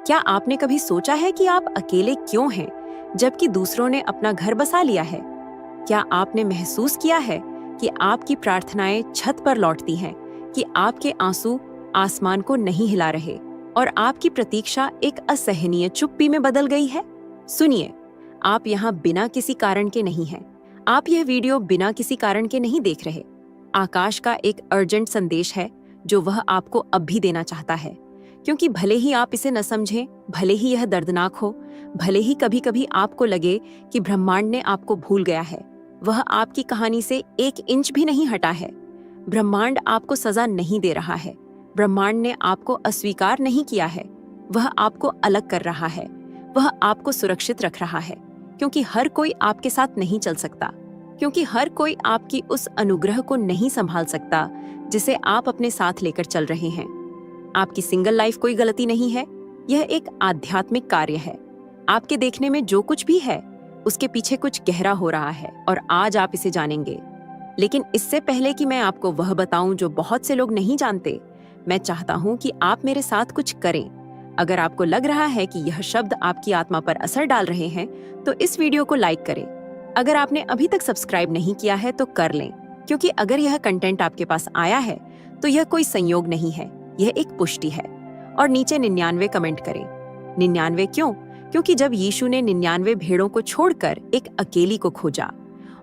क्या आपने कभी सोचा है कि आप अकेले क्यों हैं, जबकि दूसरों ने अपना घर बसा लिया है? क्या आपने महसूस किया है कि आपकी प्रार्थनाएं छत पर लौटती हैं, कि आपके आंसू आसमान को नहीं हिला रहे और आपकी प्रतीक्षा एक असहनीय चुप्पी में बदल गई है? सुनिए, आप यहाँ बिना किसी कारण के नहीं हैं। आप यह वीडियो बिना किसी कारण के नहीं देख रहे। आकाश का एक अर्जेंट संदेश है जो वह आपको अब भी देना चाहता है, क्योंकि भले ही आप इसे न समझें, भले ही यह दर्दनाक हो, भले ही कभी-कभी आपको लगे कि ब्रह्मांड ने आपको भूल गया है, वह आपकी कहानी से 1 इंच भी नहीं हटा है। ब्रह्मांड आपको सजा नहीं दे रहा है। ब्रह्मांड ने आपको अस्वीकार नहीं किया है। वह आपको अलग कर रहा है। वह आपको सुरक्षित रख रहा है, क्योंकि हर कोई आपके साथ नहीं चल सकता, क्योंकि हर कोई आपकी उस अनुग्रह को नहीं संभाल सकता जिसे आप अपने साथ लेकर चल रहे हैं। आपकी सिंगल लाइफ कोई गलती नहीं है, यह एक आध्यात्मिक कार्य है। आपके देखने में जो कुछ भी है, उसके पीछे कुछ गहरा हो रहा है और आज आप इसे जानेंगे। लेकिन इससे पहले कि मैं आपको वह बताऊं जो बहुत से लोग नहीं जानते, मैं चाहता हूं कि आप मेरे साथ कुछ करें। अगर आपको लग रहा है कि यह शब्द आपकी आत्मा पर असर डाल रहे हैं, तो इस वीडियो को लाइक करें। अगर आपने अभी तक सब्सक्राइब नहीं किया है तो कर लें, क्योंकि अगर यह कंटेंट आपके पास आया है तो यह कोई संयोग नहीं है, यह एक पुष्टि है। और नीचे 99 कमेंट करें। 99 क्यों? क्योंकि जब यीशु ने 99 भेड़ों को छोड़कर एक अकेली को खोजा।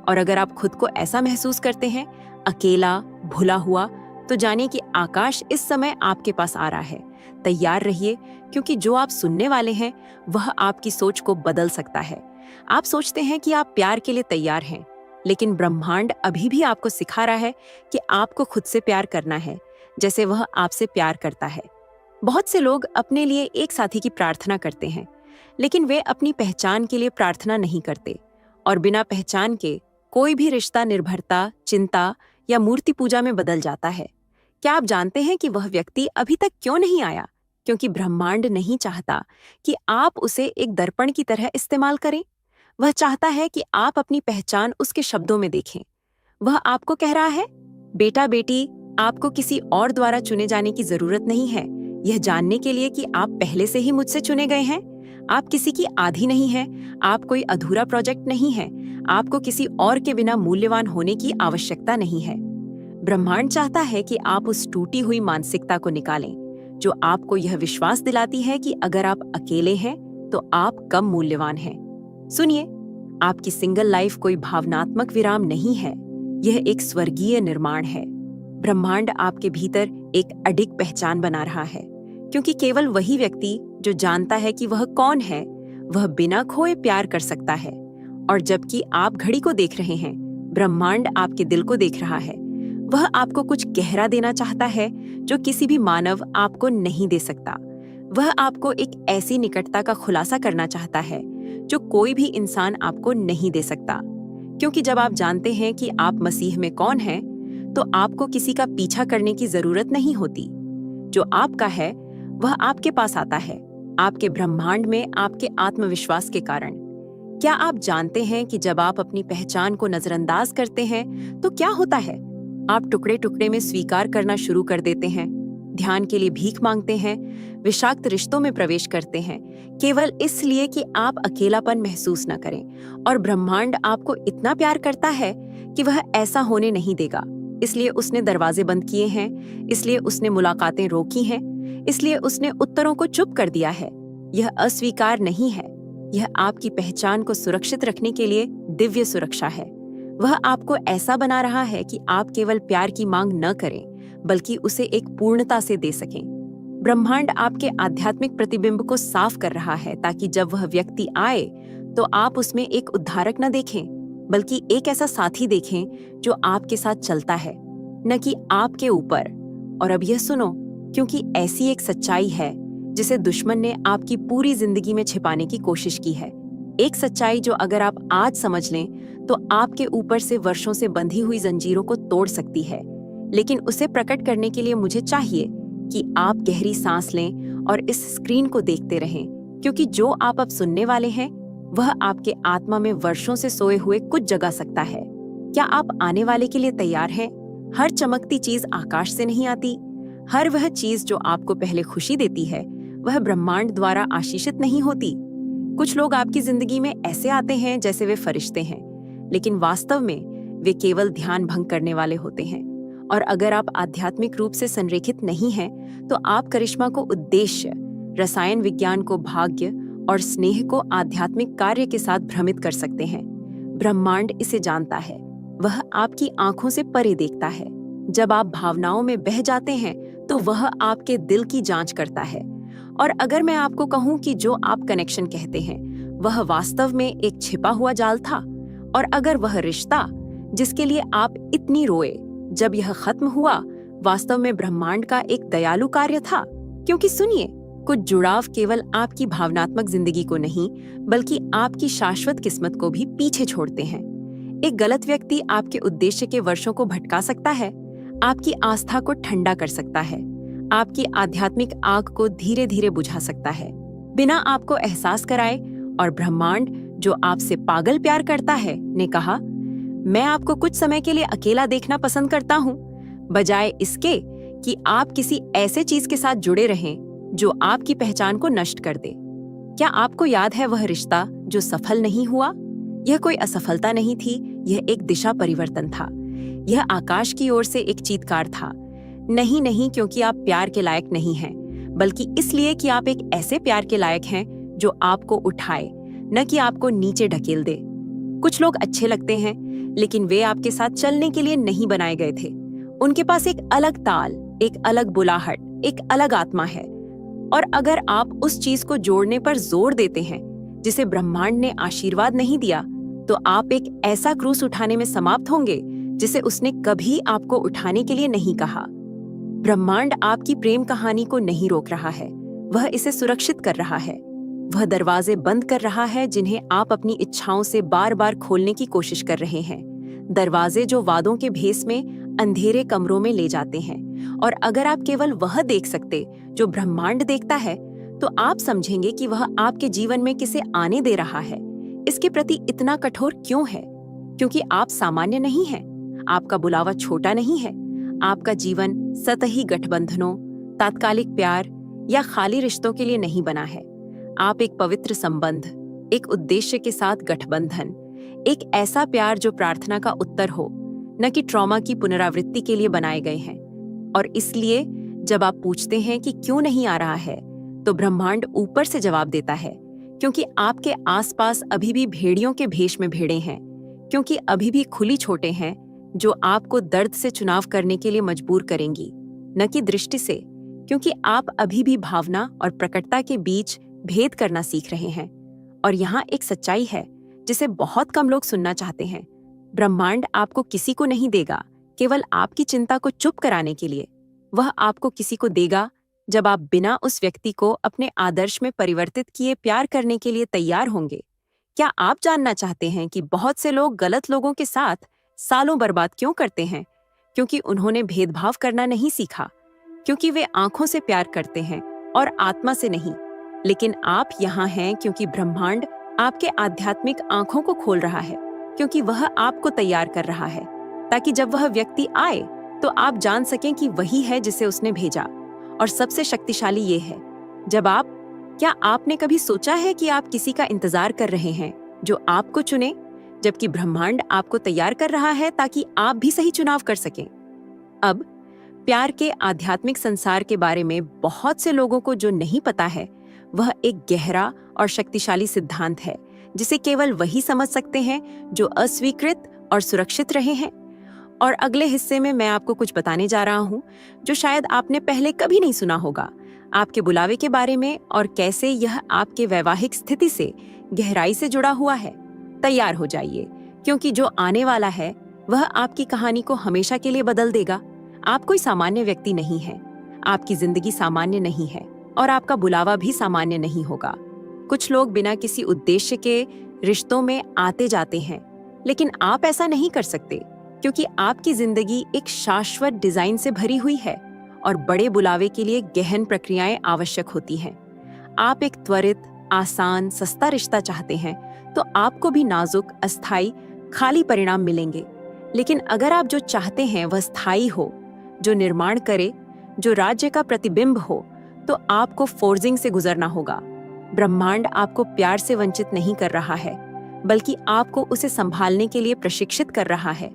और अगर आप खुद को ऐसा महसूस करते हैं, अकेला, भुला हुआ, तो जानिए कि आकाश इस समय आपके पास आ रहा है। तैयार रहिए, क्योंकि जो आप सुनने वाले हैं वह आपकी सोच को बदल सकता है। आप सोचते हैं कि आप प्यार के लिए तैयार हैं, लेकिन ब्रह्मांड अभी भी आपको सिखा रहा है कि आपको खुद से प्यार करना है, जैसे वह आपसे प्यार करता है। बहुत से लोग अपने लिए एक साथी की प्रार्थना करते हैं, लेकिन वे अपनी पहचान के लिए प्रार्थना नहीं करते। और बिना पहचान के कोई भी रिश्ता निर्भरता, चिंता या मूर्ति पूजा में बदल जाता है। क्या आप जानते हैं कि वह व्यक्ति अभी तक क्यों नहीं आया? क्योंकि ब्रह्मांड नहीं चाहता कि आप उसे एक दर्पण की तरह इस्तेमाल करें। वह चाहता है कि आप अपनी पहचान उसके शब्दों में देखें। वह आपको कह रहा है, बेटा बेटी, आपको किसी और द्वारा चुने जाने की जरूरत नहीं है, यह जानने के लिए कि आप पहले से ही मुझसे चुने गए हैं। आप किसी की आधी नहीं हैं, आप कोई अधूरा प्रोजेक्ट नहीं है, आपको किसी और के बिना मूल्यवान होने की आवश्यकता नहीं है। ब्रह्मांड चाहता है कि आप उस टूटी हुई मानसिकता को निकालें, जो आपको यह विश्वास दिलाती है कि अगर आप अकेले हैं तो आप कम मूल्यवान हैं। सुनिए, आपकी सिंगल लाइफ कोई भावनात्मक विराम नहीं है, यह एक स्वर्गीय निर्माण है। ब्रह्मांड आपके भीतर एक अडिग पहचान बना रहा है, क्योंकि केवल वही व्यक्ति जो जानता है कि वह कौन है, वह बिना खोए प्यार कर सकता है। और जबकि आप घड़ी को देख रहे हैं, ब्रह्मांड आपके दिल को देख रहा है। वह आपको कुछ गहरा देना चाहता है जो किसी भी मानव आपको नहीं दे सकता। वह आपको एक ऐसी निकटता का खुलासा करना चाहता है जो कोई भी इंसान आपको नहीं दे सकता। क्योंकि जब आप जानते हैं कि आप मसीह में कौन हैं, तो आपको किसी का पीछा करने की जरूरत नहीं होती। जो आपका है वह आपके पास आता है, आपके ब्रह्मांड में आपके आत्मविश्वास के कारण। क्या आप जानते हैं कि जब आप अपनी पहचान को नजरअंदाज करते हैं तो क्या होता है? आप टुकड़े टुकड़े में स्वीकार करना शुरू कर देते हैं, ध्यान के लिए भीख मांगते हैं, विषाक्त रिश्तों में प्रवेश करते हैं, केवल इसलिए कि आप अकेलापन महसूस न करें। और ब्रह्मांड आपको इतना प्यार करता है कि वह ऐसा होने नहीं देगा। इसलिए उसने दरवाजे बंद किए हैं, इसलिए उसने मुलाकातें रोकी हैं, इसलिए उसने उत्तरों को चुप कर दिया है। यह अस्वीकार नहीं है, यह आपकी पहचान को सुरक्षित रखने के लिए दिव्य सुरक्षा है। वह आपको ऐसा बना रहा है कि आप केवल प्यार की मांग न करें, बल्कि उसे एक पूर्णता से दे सकें। ब्रह्मांड आपके आध्यात्मिक प्रतिबिंब को साफ कर रहा है, ताकि जब वह व्यक्ति आए तो आप उसमें एक उद्धारक न देखें, बल्कि एक ऐसा साथी देखें जो आपके साथ चलता है, न कि आपके ऊपर। और अब यह सुनो, क्योंकि ऐसी एक सच्चाई है जिसे दुश्मन ने आपकी पूरी जिंदगी में छिपाने की कोशिश की है। एक सच्चाई जो अगर आप आज समझ लें तो आपके ऊपर से वर्षों से बंधी हुई जंजीरों को तोड़ सकती है। लेकिन उसे प्रकट करने के लिए मुझे चाहिए कि आप गहरी सांस लें और इस स्क्रीन को देखते रहें, क्योंकि जो आप अब सुनने वाले हैं वह आपके आत्मा में वर्षों से सोए हुए कुछ जगा सकता है। क्या आप आने वाले के लिए तैयार हैं? हर चमकती चीज आकाश से नहीं आती। हर वह चीज जो आपको पहले खुशी देती है वह ब्रह्मांड द्वारा आशीषित नहीं होती। कुछ लोग आपकी जिंदगी में ऐसे आते हैं जैसे वे फरिश्ते हैं, लेकिन वास्तव में वे केवल ध्यान भंग करने वाले होते हैं। और अगर आप आध्यात्मिक रूप से संरेखित नहीं हैं, तो आप करिश्मा को उद्देश्य, रसायन विज्ञान को भाग्य और स्नेह को आध्यात्मिक कार्य के साथ भ्रमित कर सकते हैं। ब्रह्मांड इसे जानता है। वह आपकी आंखों से परे देखता है। जब आप भावनाओं में बह जाते हैं तो वह आपके दिल की जांच करता है। और अगर मैं आपको कहूं कि जो आप कनेक्शन कहते हैं वह वास्तव में एक छिपा हुआ जाल था, और अगर वह रिश्ता जिसके लिए आप इतनी रोए जब यह खत्म हुआ वास्तव में ब्रह्मांड का एक दयालु कार्य था। क्योंकि सुनिए, कुछ जुड़ाव केवल आपकी भावनात्मक जिंदगी को नहीं बल्कि आपकी शाश्वत किस्मत को भी पीछे छोड़ते हैं। एक गलत व्यक्ति आपके उद्देश्य के वर्षों को भटका सकता है, आपकी आस्था को ठंडा कर सकता है, आपकी आध्यात्मिक आग को धीरे धीरे बुझा सकता है बिना आपको एहसास कराए। और ब्रह्मांड, जो आपसे पागल प्यार करता है, ने कहा, मैं आपको कुछ समय के लिए अकेला देखना पसंद करता हूँ, बजाय इसके कि आप किसी ऐसे चीज के साथ जुड़े रहें जो आपकी पहचान को नष्ट कर दे। क्या आपको याद है वह रिश्ता जो सफल नहीं हुआ? यह कोई असफलता नहीं थी, यह एक दिशा परिवर्तन था। यह आकाश की ओर से एक चीत्कार था। नहीं नहीं क्योंकि आप प्यार के लायक नहीं हैं, बल्कि इसलिए कि आप एक ऐसे प्यार के लायक हैं जो आपको उठाए, न कि आपको नीचे ढकेल दे। कुछ लोग अच्छे लगते हैं, लेकिन वे आपके साथ चलने के लिए नहीं बनाए गए थे। उनके पास एक अलग ताल, एक अलग बुलाहट, एक अलग आत्मा है। और अगर आप उस चीज को जोड़ने पर जोर देते हैं जिसे ब्रह्मांड ने आशीर्वाद नहीं दिया, तो आप एक ऐसा क्रूस उठाने में समाप्त होंगे जिसे उसने कभी आपको उठाने के लिए नहीं कहा। ब्रह्मांड आपकी प्रेम कहानी को नहीं रोक रहा है, वह इसे सुरक्षित कर रहा है। वह दरवाजे बंद कर रहा है जिन्हें आप अपनी इच्छाओं से बार बार खोलने की कोशिश कर रहे हैं। दरवाजे जो वादों के भेस में अंधेरे कमरों में ले जाते हैं। और अगर आप केवल वह देख सकते जो ब्रह्मांड देखता है, तो आप समझेंगे कि वह आपके जीवन में किसे आने दे रहा है। इसके प्रति इतना कठोर क्यों है? क्योंकि आप सामान्य नहीं हैं। आपका बुलावा छोटा नहीं है। आपका जीवन सतही गठबंधनों, तात्कालिक प्यार या खाली रिश्तों के लिए नहीं बना है। आप एक पवित्र संबंध, एक उद्देश्य के साथ गठबंधन, एक ऐसा प्यार जो प्रार्थना का उत्तर हो, न कि ट्रॉमा की पुनरावृत्ति के लिए बनाए गए हैं। और इसलिए जब आप पूछते हैं कि क्यों नहीं आ रहा है, तो ब्रह्मांड ऊपर से जवाब देता है, क्योंकि आपके आसपास अभी भी भेड़ियों के भेष में भेड़ें हैं, क्योंकि अभी भी खुली छोटे हैं जो आपको दर्द से चुनाव करने के लिए मजबूर करेंगी, न कि दृष्टि से, क्योंकि आप अभी भी भावना और प्रकटता के बीच भेद करना सीख रहे हैं। और यहाँ एक सच्चाई है जिसे बहुत कम लोग सुनना चाहते हैं। ब्रह्मांड आपको किसी को नहीं देगा केवल आपकी चिंता को चुप कराने के लिए। वह आपको किसी को देगा जब आप बिना उस व्यक्ति को अपने आदर्श में परिवर्तित किए प्यार करने के लिए तैयार होंगे। क्या आप जानना चाहते हैं कि बहुत से लोग गलत लोगों के साथ सालों बर्बाद क्यों करते हैं? क्योंकि उन्होंने भेदभाव करना नहीं सीखा, क्योंकि वे आंखों से प्यार करते हैं और आत्मा से नहीं। लेकिन आप यहाँ हैं क्योंकि ब्रह्मांड आपके आध्यात्मिक आंखों को खोल रहा है, क्योंकि वह आपको तैयार कर रहा है, ताकि जब वह व्यक्ति आए तो आप जान सकें कि वही है जिसे उसने भेजा। और सबसे शक्तिशाली ये है, क्या आपने कभी सोचा है कि आप किसी का इंतजार कर रहे हैं जो आपको चुने, जबकि ब्रह्मांड आपको तैयार कर रहा है ताकि आप भी सही चुनाव कर सकें? अब प्यार के आध्यात्मिक संसार के बारे में बहुत से लोगों को जो नहीं पता है, वह एक गहरा और शक्तिशाली सिद्धांत है जिसे केवल वही समझ सकते हैं जो अस्वीकृत और सुरक्षित रहे हैं। और अगले हिस्से में मैं आपको कुछ बताने जा रहा हूँ जो शायद आपने पहले कभी नहीं सुना होगा, आपके बुलावे के बारे में और कैसे यह आपके वैवाहिक स्थिति से गहराई से जुड़ा हुआ है। तैयार हो जाइए, क्योंकि जो आने वाला है वह आपकी कहानी को हमेशा के लिए बदल देगा। आप कोई सामान्य व्यक्ति नहीं है, आपकी जिंदगी सामान्य नहीं है और आपका बुलावा भी सामान्य नहीं होगा। कुछ लोग बिना किसी उद्देश्य के रिश्तों में आते जाते हैं, लेकिन आप ऐसा नहीं कर सकते, क्योंकि आपकी जिंदगी एक शाश्वत डिजाइन से भरी हुई है और बड़े बुलावे के लिए गहन प्रक्रियाएं आवश्यक होती हैं। आप एक त्वरित, आसान, सस्ता रिश्ता चाहते हैं तो आपको भी नाजुक, अस्थायी, खाली परिणाम मिलेंगे। लेकिन अगर आप जो चाहते हैं वह स्थायी हो, जो निर्माण करे, जो राज्य का प्रतिबिंब हो, तो आपको फोर्जिंग से गुजरना होगा। ब्रह्मांड आपको प्यार से वंचित नहीं कर रहा है, बल्कि आपको उसे संभालने के लिए प्रशिक्षित कर रहा है।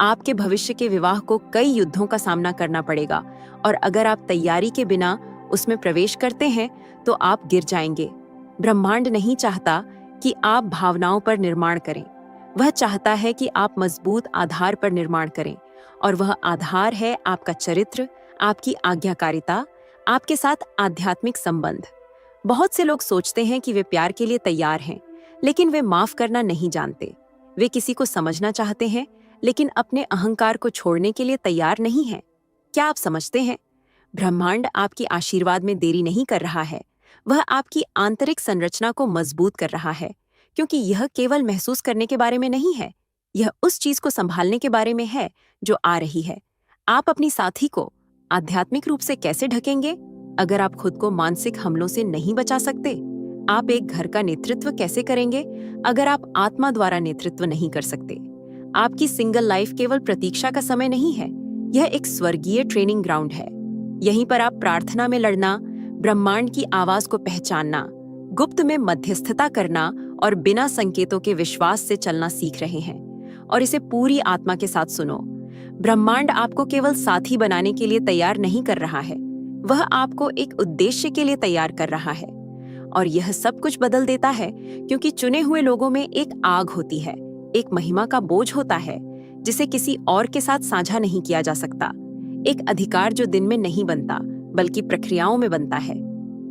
आपके भविष्य के विवाह को कई युद्धों का सामना करना पड़ेगा, और अगर आप तैयारी के बिना उसमें प्रवेश करते हैं तो आप गिर जाएंगे। ब्रह्मांड नहीं चाहता कि आप भावनाओं पर निर्माण करें, वह चाहता है कि आप मजबूत आधार पर निर्माण करें, और वह आधार है आपका चरित्र, आपकी आज्ञाकारिता, आपके साथ आध्यात्मिक संबंध। बहुत से लोग सोचते हैं कि वे प्यार के लिए तैयार हैं, लेकिन वे माफ करना नहीं जानते। वे किसी को समझना चाहते हैं, लेकिन अपने अहंकार को छोड़ने के लिए तैयार नहीं हैं। क्या आप समझते हैं? ब्रह्मांड आपकी आशीर्वाद में देरी नहीं कर रहा है, वह आपकी आंतरिक संरचना को मजबूत कर रहा है, क्योंकि यह केवल महसूस करने के बारे में नहीं है, यह उस चीज को संभालने के बारे में है जो आ रही है। आप अपनी साथी को आध्यात्मिक रूप से कैसे ढकेंगे अगर आप खुद को मानसिक हमलों से नहीं बचा सकते? आप एक घर का नेतृत्व कैसे करेंगे अगर आप आत्मा द्वारा नेतृत्व नहीं कर सकते? आपकी सिंगल लाइफ केवल प्रतीक्षा का समय नहीं है, यह एक स्वर्गीय ट्रेनिंग ग्राउंड है। यहीं पर आप प्रार्थना में लड़ना, ब्रह्मांड की आवाज को पहचानना, गुप्त में मध्यस्थता करना और बिना संकेतों के विश्वास से चलना सीख रहे हैं। और इसे पूरी आत्मा के साथ सुनो। ब्रह्मांड आपको केवल साथी बनाने के लिए तैयार नहीं कर रहा है, वह आपको एक उद्देश्य के लिए तैयार कर रहा है। और यह सब कुछ बदल देता है, क्योंकि चुने हुए लोगों में एक आग होती है, एक महिमा का बोझ होता है जिसे किसी और के साथ साझा नहीं किया जा सकता, एक अधिकार जो दिन में नहीं बनता बल्कि प्रक्रियाओं में बनता है।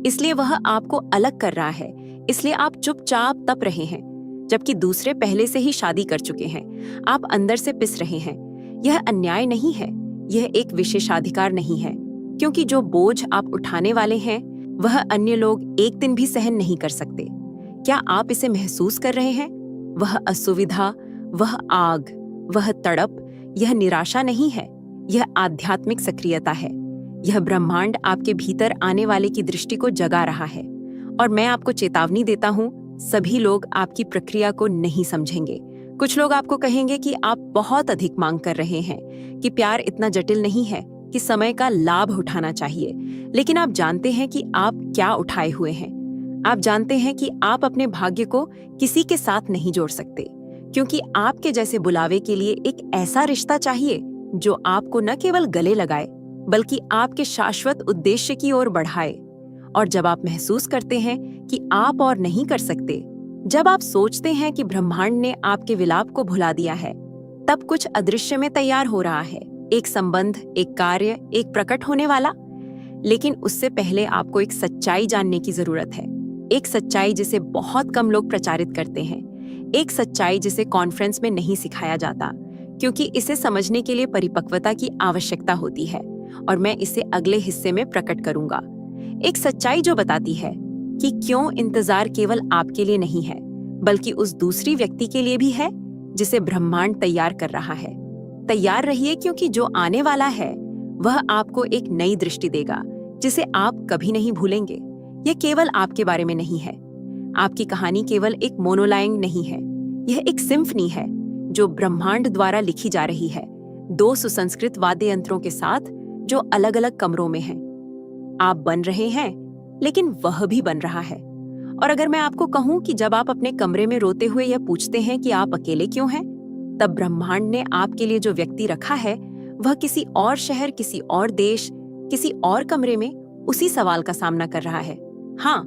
इसलिए वह आपको अलग कर रहा है, इसलिए आप चुपचाप तप रहे हैं, जबकि दूसरे पहले से ही शादी कर चुके हैं। आप अंदर से पिस रहे हैं। यह अन्याय नहीं है, यह एक विशेषाधिकार नहीं है, क्योंकि जो बोझ आप उठाने वाले हैं वह अन्य लोग एक दिन भी सहन नहीं कर सकते। क्या आप इसे महसूस कर रहे हैं? वह असुविधा, वह आग, वह तड़प, यह निराशा नहीं है, यह आध्यात्मिक सक्रियता है। यह ब्रह्मांड आपके भीतर आने वाले की दृष्टि को जगा रहा है। और मैं आपको चेतावनी देता हूँ, सभी लोग आपकी प्रक्रिया को नहीं समझेंगे। कुछ लोग आपको कहेंगे कि आप बहुत अधिक मांग कर रहे हैं, कि प्यार इतना जटिल नहीं है, कि समय का लाभ उठाना चाहिए। लेकिन आप जानते हैं कि आप क्या उठाए हुए हैं। आप जानते हैं कि आप अपने भाग्य को किसी के साथ नहीं जोड़ सकते, क्योंकि आपके जैसे बुलावे के लिए एक ऐसा रिश्ता चाहिए जो आपको न केवल गले लगाए, बल्कि आपके शाश्वत उद्देश्य की ओर बढ़ाए। और जब आप महसूस करते हैं कि आप और नहीं कर सकते, जब आप सोचते हैं कि ब्रह्मांड ने आपके विलाप को भुला दिया है, तब कुछ अदृश्य में तैयार हो रहा है, एक संबंध, एक कार्य, एक प्रकट होने वाला। लेकिन उससे पहले आपको एक सच्चाई जानने की जरूरत है, एक सच्चाई जिसे बहुत कम लोग प्रचारित करते हैं, एक सच्चाई जिसे कॉन्फ्रेंस में नहीं सिखाया जाता, क्योंकि इसे समझने के लिए परिपक्वता की आवश्यकता होती है, और मैं इसे अगले हिस्से में प्रकट करूंगा। एक सच्चाई जो बताती है कि क्यों इंतजार केवल आपके लिए नहीं है, बल्कि उस दूसरी व्यक्ति के लिए भी है जिसे ब्रह्मांड तैयार कर रहा है। तैयार रहिए, क्योंकि जो आने वाला है वह आपको एक नई दृष्टि देगा जिसे आप कभी नहीं भूलेंगे। यह केवल आपके बारे में नहीं है। आपकी कहानी केवल एक मोनोलाइंग नहीं है, यह एक सिम्फनी है जो ब्रह्मांड द्वारा लिखी जा रही है, दो सुसंस्कृत वाद्य यंत्रों के साथ जो अलग अलग कमरों में हैं। आप बन रहे हैं, लेकिन वह भी बन रहा है। और अगर मैं आपको कहूं कि जब आप अपने कमरे में रोते हुए यह पूछते हैं कि आप अकेले क्यों हैं, तब ब्रह्मांड ने आपके लिए जो व्यक्ति रखा है वह किसी और शहर, किसी और देश, किसी और कमरे में उसी सवाल का सामना कर रहा है। हाँ,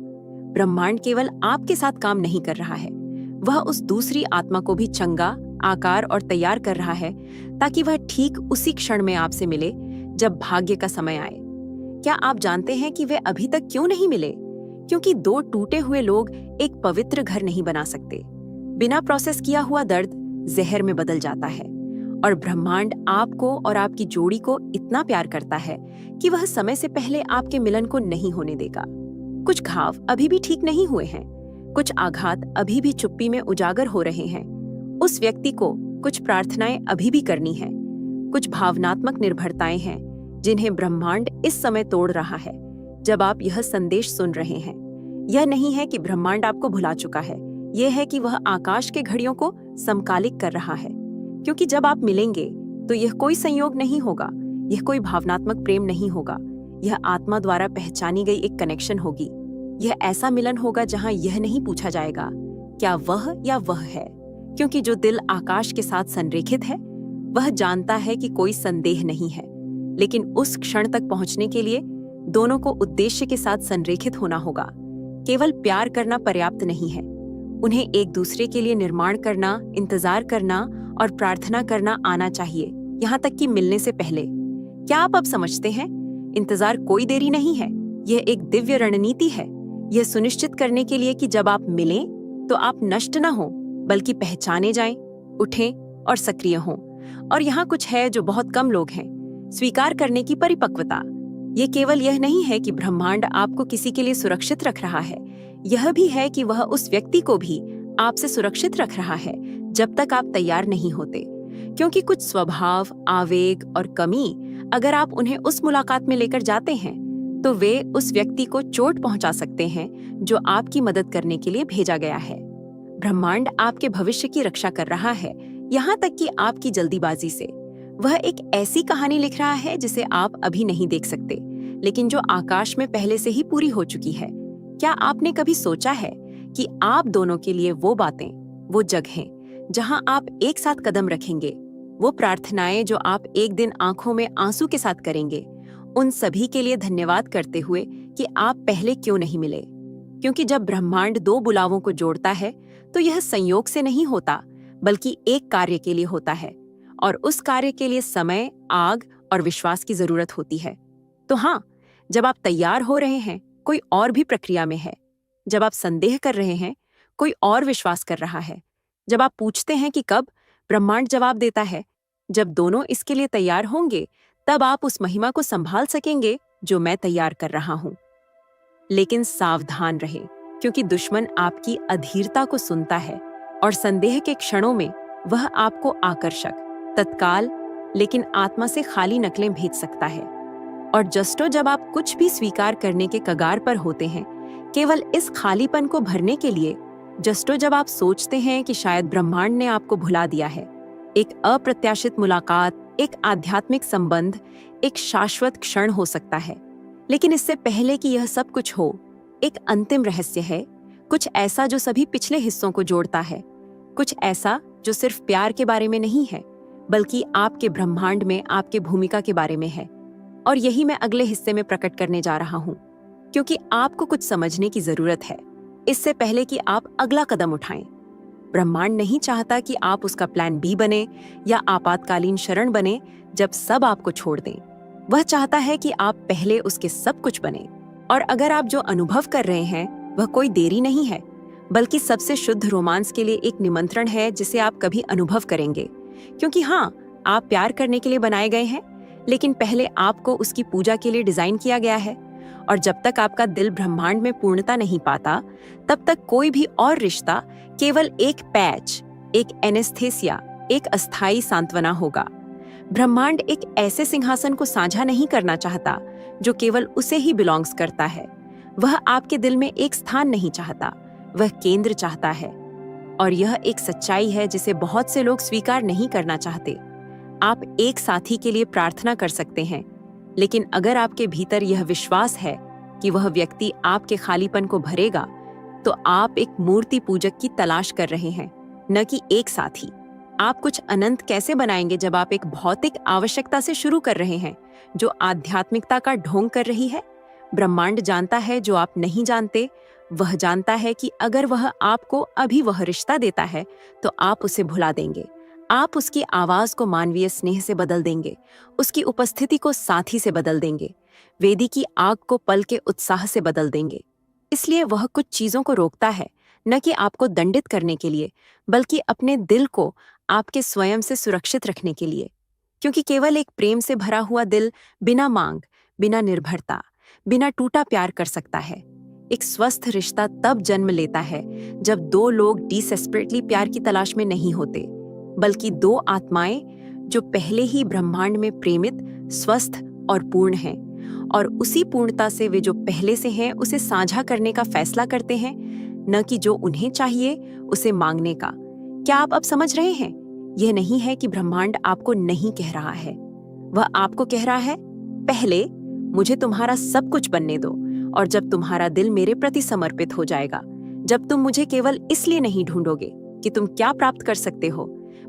ब्रह्मांड केवल आपके साथ काम नहीं कर रहा है, वह उस दूसरी आत्मा को भी चंगा, आकार और तैयार कर रहा है, ताकि वह ठीक उसी क्षण में आपसे मिले जब भाग्य का समय आए। क्या आप जानते हैं कि वे अभी तक क्यों नहीं मिले? क्योंकि दो टूटे हुए लोग एक पवित्र घर नहीं बना सकते। बिना प्रोसेस किया हुआ दर्द जहर में बदल जाता है, और ब्रह्मांड आपको और आपकी जोड़ी को इतना प्यार करता है कि वह समय से पहले आपके मिलन को नहीं होने देगा। कुछ घाव अभी भी ठीक नहीं हुए हैं, कुछ आघात अभी भी चुप्पी में उजागर हो रहे हैं। उस व्यक्ति को कुछ प्रार्थनाएं अभी भी करनी है, कुछ भावनात्मक निर्भरताएं हैं जिन्हें ब्रह्मांड इस समय तोड़ रहा है जब आप यह संदेश सुन रहे हैं। यह नहीं है कि ब्रह्मांड आपको भुला चुका है, यह है कि वह आकाश के घड़ियों को समकालिक कर रहा है। क्योंकि जब आप मिलेंगे तो यह कोई संयोग नहीं होगा, यह कोई भावनात्मक प्रेम नहीं होगा, यह आत्मा द्वारा पहचानी गई एक कनेक्शन होगी। यह ऐसा मिलन होगा जहां यह नहीं पूछा जाएगा क्या वह या वह है, क्योंकि जो दिल आकाश के साथ संरेखित है वह जानता है कि कोई संदेह नहीं है। लेकिन उस क्षण तक पहुंचने के लिए दोनों को उद्देश्य के साथ संरेखित होना होगा। केवल प्यार करना पर्याप्त नहीं है, उन्हें एक दूसरे के लिए निर्माण करना, इंतजार करना और प्रार्थना करना आना चाहिए, यहाँ तक कि मिलने से पहले। क्या आप अब समझते हैं? इंतजार कोई देरी नहीं है, यह एक दिव्य रणनीति है, यह सुनिश्चित करने के लिए कि जब आप मिलें तो आप नष्ट न हो, बल्कि पहचाने जाएं, उठें और सक्रिय हों। और यहाँ कुछ है जो बहुत कम लोग हैं, स्वीकार करने की परिपक्वता। ये केवल यह नहीं है कि ब्रह्मांड आपको किसी के लिए सुरक्षित रख रहा है, यह भी है कि वह उस व्यक्ति को भी आपसे सुरक्षित रख रहा है जब तक आप तैयार नहीं होते। क्योंकि कुछ स्वभाव, आवेग और कमी अगर आप उन्हें उस मुलाकात में लेकर जाते हैं तो वे उस व्यक्ति को चोट पहुंचा सकते हैं जो आपकी मदद करने के लिए भेजा गया है। ब्रह्मांड आपके भविष्य की रक्षा कर रहा है, यहाँ तक कि आपकी जल्दीबाजी से। वह एक ऐसी कहानी लिख रहा है जिसे आप अभी नहीं देख सकते, लेकिन जो आकाश में पहले से ही पूरी हो चुकी है। क्या आपने कभी सोचा है कि आप दोनों के लिए वो बातें, वो जगहें जहां आप एक साथ कदम रखेंगे, वो प्रार्थनाएं जो आप एक दिन आंखों में आंसू के साथ करेंगे, उन सभी के लिए धन्यवाद करते हुए कि आप पहले क्यों नहीं मिले? क्योंकि जब ब्रह्मांड दो बुलावों को जोड़ता है तो यह संयोग से नहीं होता, बल्कि एक कार्य के लिए होता है, और उस कार्य के लिए समय, आग और विश्वास की जरूरत होती है। तो हाँ, जब आप तैयार हो रहे हैं, कोई और भी प्रक्रिया में है। जब आप संदेह कर रहे हैं, कोई और विश्वास कर रहा है। जब आप पूछते हैं कि कब, ब्रह्मांड जवाब देता है। जब दोनों इसके लिए तैयार होंगे, तब आप उस महिमा को संभाल सकेंगे जो मैं तैयार कर रहा हूं। लेकिन सावधान रहें, क्योंकि दुश्मन आपकी अधीरता को सुनता है और संदेह के क्षणों में वह आपको आकर्षक, तत्काल लेकिन आत्मा से खाली नकलें भेज सकता है। और जस्टो जब आप कुछ भी स्वीकार करने के कगार पर होते हैं, केवल इस खालीपन को भरने के लिए, जस्टो जब आप सोचते हैं कि शायद ब्रह्मांड ने आपको भुला दिया है, एक अप्रत्याशित मुलाकात, एक आध्यात्मिक संबंध, एक शाश्वत क्षण हो सकता है। लेकिन इससे पहले कि यह सब कुछ हो, एक अंतिम रहस्य है, कुछ ऐसा जो सभी पिछले हिस्सों को जोड़ता है, कुछ ऐसा जो सिर्फ प्यार के बारे में नहीं है, बल्कि आपके ब्रह्मांड में आपके भूमिका के बारे में है। और यही मैं अगले हिस्से में प्रकट करने जा रहा हूं, क्योंकि आपको कुछ समझने की जरूरत है इससे पहले कि आप अगला कदम उठाएं। ब्रह्मांड नहीं चाहता कि आप उसका प्लान बी बने या आपातकालीन शरण बने जब सब आपको छोड़ दें। वह चाहता है कि आप पहले उसके सब कुछ बने। और अगर आप जो अनुभव कर रहे हैं वह कोई देरी नहीं है, बल्कि सबसे शुद्ध रोमांस के लिए एक निमंत्रण है जिसे आप कभी अनुभव करेंगे। क्योंकि हाँ, आप प्यार करने के लिए बनाए गए हैं, लेकिन पहले आपको उसकी पूजा के लिए डिजाइन किया गया है। और जब तक आपका दिल ब्रह्मांड में पूर्णता नहीं पाता, तब तक कोई भी और रिश्ता केवल एक पैच, एक एनेस्थेसिया, एक अस्थायी सांत्वना होगा। ब्रह्मांड एक ऐसे सिंहासन को साझा नहीं करना चाहता जो केवल उसे ही बिलोंग्स करता है। वह आपके दिल में एक स्थान नहीं चाहता, वह केंद्र चाहता है। और यह एक सच्चाई है जिसे बहुत से लोग स्वीकार नहीं करना चाहते। आप एक साथी के लिए प्रार्थना कर सकते हैं, लेकिन अगर आपके भीतर यह विश्वास है कि वह व्यक्ति आपके खालीपन को भरेगा, तो आप एक मूर्ति पूजक की तलाश कर रहे हैं, न कि एक साथी। आप कुछ अनंत कैसे बनाएंगे जब आप एक भौतिक आवश्यकता से शुरू कर रहे हैं जो आध्यात्मिकता का ढोंग कर रही है? ब्रह्मांड जानता है जो आप नहीं जानते। वह जानता है कि अगर वह आपको अभी वह रिश्ता देता है तो आप उसे भुला देंगे। आप उसकी आवाज को मानवीय स्नेह से बदल देंगे, उसकी उपस्थिति को साथी से बदल देंगे, वेदी की आग को पल के उत्साह से बदल देंगे। इसलिए वह कुछ चीजों को रोकता है, न कि आपको दंडित करने के लिए, बल्कि अपने दिल को आपके स्वयं से सुरक्षित रखने के लिए। क्योंकि केवल एक प्रेम से भरा हुआ दिल बिना मांग, बिना निर्भरता, बिना टूटा प्यार कर सकता है। एक स्वस्थ रिश्ता तब जन्म लेता है जब दो लोग डिसेस्परेटली प्यार की तलाश में नहीं होते, बल्कि दो आत्माएं जो पहले ही ब्रह्मांड में प्रेमित, स्वस्थ और पूर्ण हैं, और उसी पूर्णता से वे जो पहले से हैं उसे साझा करने का फैसला करते हैं, न कि जो उन्हें चाहिए उसे मांगने का। क्या आप अब समझ रहे हैं? यह नहीं है कि ब्रह्मांड आपको नहीं कह रहा है, वह आपको कह रहा है, पहले मुझे तुम्हारा सब कुछ बनने दो। और जब तुम्हारा दिल मेरे प्रति समर्पित हो जाएगा, जब तुम मुझे केवल इसलिए नहीं ढूंढोगे कि तुम क्या प्राप्त कर सकते हो,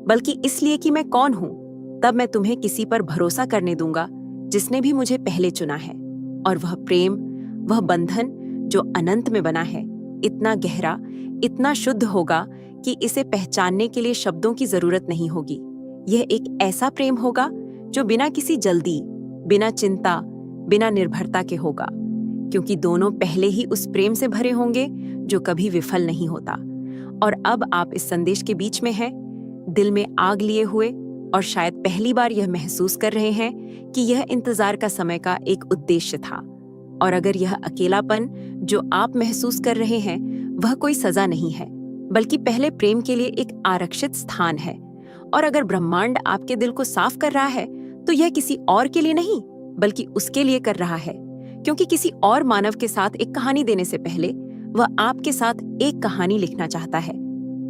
बल्कि इसलिए कि मैं कौन हूं, तब मैं तुम्हें किसी पर भरोसा करने दूंगा जिसने भी मुझे पहले चुना है। और वह प्रेम, वह बंधन जो अनंत में बना है, इतना गहरा, इतना शुद्ध होगा कि इसे पहचानने के लिए शब्दों की जरूरत नहीं होगी। यह एक ऐसा प्रेम होगा जो बिना किसी जल्दी, बिना चिंता, बिना निर्भरता के होगा, क्योंकि दोनों पहले ही उस प्रेम से भरे होंगे जो कभी विफल नहीं होता। और अब आप इस संदेश के बीच में हैं, दिल में आग लिए हुए, और शायद पहली बार यह महसूस कर रहे हैं कि यह इंतजार का समय का एक उद्देश्य था। और अगर यह अकेलापन जो आप महसूस कर रहे हैं वह कोई सजा नहीं है, बल्कि पहले प्रेम के लिए एक आरक्षित स्थान है। और अगर ब्रह्मांड आपके दिल को साफ कर रहा है तो यह किसी और के लिए नहीं, बल्कि उसके लिए कर रहा है, क्योंकि किसी और मानव के साथ एक कहानी देने से पहले वह आपके साथ एक कहानी लिखना चाहता है।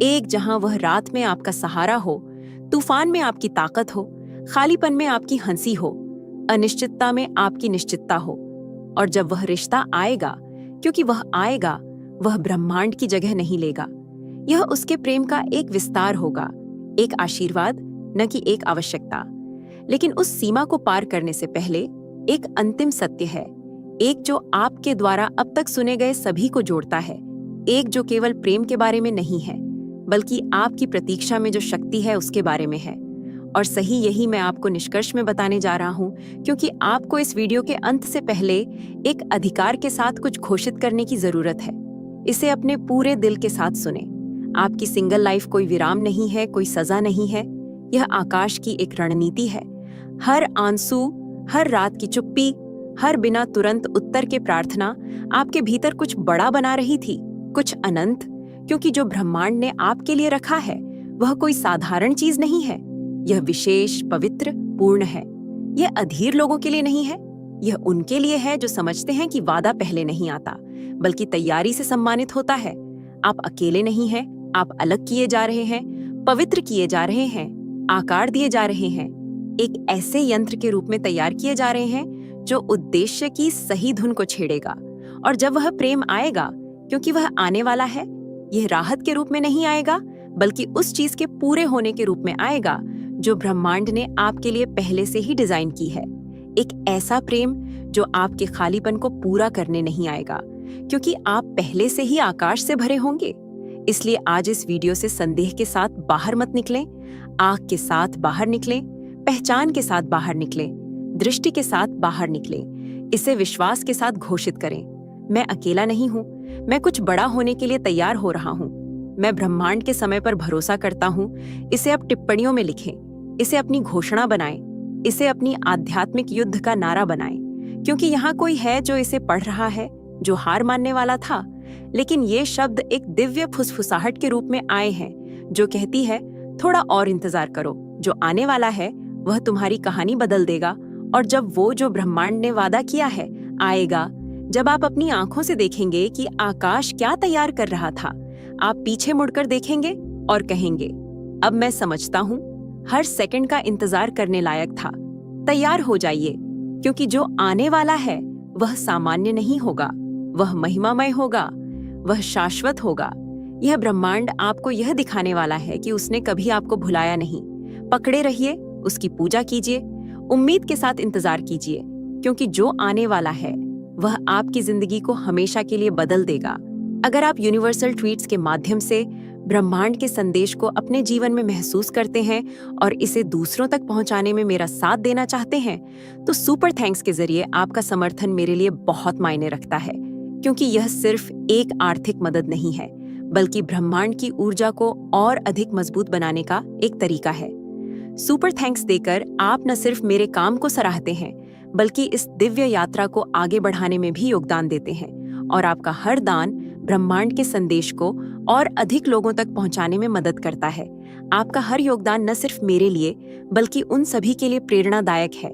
एक जहां वह रात में आपका सहारा हो, तूफान में आपकी ताकत हो, खालीपन में आपकी हंसी हो, अनिश्चितता में आपकी निश्चितता हो। और जब वह रिश्ता आएगा, क्योंकि वह आएगा, वह ब्रह्मांड की जगह नहीं लेगा। यह उसके प्रेम का एक विस्तार होगा, एक आशीर्वाद, न कि एक आवश्यकता। लेकिन उस सीमा को पार करने से पहले एक अंतिम सत्य है, एक जो आपके द्वारा अब तक सुने गए सभी को जोड़ता है, एक जो केवल प्रेम के बारे में नहीं है, बल्कि आपकी प्रतीक्षा में जो शक्ति है उसके बारे में है। और सही यही मैं आपको निष्कर्ष में बताने जा रहा हूं, क्योंकि आपको इस वीडियो के अंत से पहले एक अधिकार के साथ कुछ घोषित करने की जरूरत है। इसे अपने पूरे दिल के साथ सुने। आपकी सिंगल लाइफ कोई विराम नहीं है, कोई सजा नहीं है। यह आकाश की एक रणनीति है। हर आंसू, हर रात की चुप्पी, हर बिना तुरंत उत्तर के प्रार्थना आपके भीतर कुछ बड़ा बना रही थी, कुछ अनंत, क्योंकि जो ब्रह्मांड ने आपके लिए रखा है वह कोई साधारण चीज नहीं है। यह विशेष, पवित्र, पूर्ण है। यह अधीर लोगों के लिए नहीं है। यह उनके लिए है जो समझते हैं कि वादा पहले नहीं आता, बल्कि तैयारी से सम्मानित होता है। आप अकेले नहीं हैं, आप अलग किए जा रहे हैं, पवित्र किए जा रहे हैं, आकार दिए जा रहे हैं, एक ऐसे यंत्र के रूप में तैयार किए जा रहे हैं जो उद्देश्य की सही धुन को छेड़ेगा। और जब वह प्रेम आएगा, क्योंकि वह आने वाला है, यह राहत के रूप में नहीं आएगा, बल्कि उस चीज के पूरे होने के रूप में आएगा जो ब्रह्मांड ने आपके लिए पहले से ही डिजाइन की है। एक ऐसा प्रेम जो आपके खालीपन को पूरा करने नहीं आएगा, क्योंकि आप पहले से ही आकाश से भरे होंगे। इसलिए आज इस वीडियो से संदेह के साथ बाहर मत निकलें, आग के साथ बाहर निकलें, पहचान के साथ बाहर निकलें, दृष्टि के साथ बाहर निकलें। इसे विश्वास के साथ घोषित करें, मैं अकेला नहीं हूं, मैं कुछ बड़ा होने के लिए तैयार हो रहा हूं। मैं ब्रह्मांड के समय पर भरोसा करता हूं। इसे अब टिप्पणियों में लिखें, इसे अपनी घोषणा बनाएं, इसे अपनी आध्यात्मिक युद्ध का नारा बनाएं, क्योंकि यहाँ कोई है जो इसे पढ़ रहा है, जो हार मानने वाला था, लेकिन ये शब्द एक दिव्य फुसफुसाहट के रूप में आए हैं जो कहती है, थोड़ा और इंतजार करो, जो आने वाला है वह तुम्हारी कहानी बदल देगा। और जब वो जो ब्रह्मांड ने वादा किया है आएगा, जब आप अपनी आंखों से देखेंगे कि आकाश क्या तैयार कर रहा था, आप पीछे मुड़कर देखेंगे और कहेंगे, अब मैं समझता हूँ, हर सेकंड का इंतजार करने लायक था। तैयार हो जाइए, क्योंकि जो आने वाला है वह सामान्य नहीं होगा, वह महिमामय होगा, वह शाश्वत होगा। यह ब्रह्मांड आपको यह दिखाने वाला है कि उसने कभी आपको भुलाया नहीं। पकड़े रहिए, उसकी पूजा कीजिए, उम्मीद के साथ इंतजार कीजिए, क्योंकि जो आने वाला है वह आपकी जिंदगी को हमेशा के लिए बदल देगा। अगर आप यूनिवर्सल ट्वीट्स के माध्यम से ब्रह्मांड के संदेश को अपने जीवन में महसूस करते हैं और इसे दूसरों तक पहुंचाने में मेरा साथ देना चाहते हैं, तो सुपर थैंक्स के जरिए आपका समर्थन मेरे लिए बहुत मायने रखता है, क्योंकि यह सिर्फ एक आर्थिक मदद नहीं है, बल्कि ब्रह्मांड की ऊर्जा को और अधिक मजबूत बनाने का एक तरीका है। सुपर थैंक्स देकर आप न सिर्फ मेरे काम को सराहते हैं, बल्कि इस दिव्य यात्रा को आगे बढ़ाने में भी योगदान देते हैं। और आपका हर दान ब्रह्मांड के संदेश को और अधिक लोगों तक पहुंचाने में मदद करता है। आपका हर योगदान न सिर्फ मेरे लिए, बल्कि उन सभी के लिए प्रेरणादायक है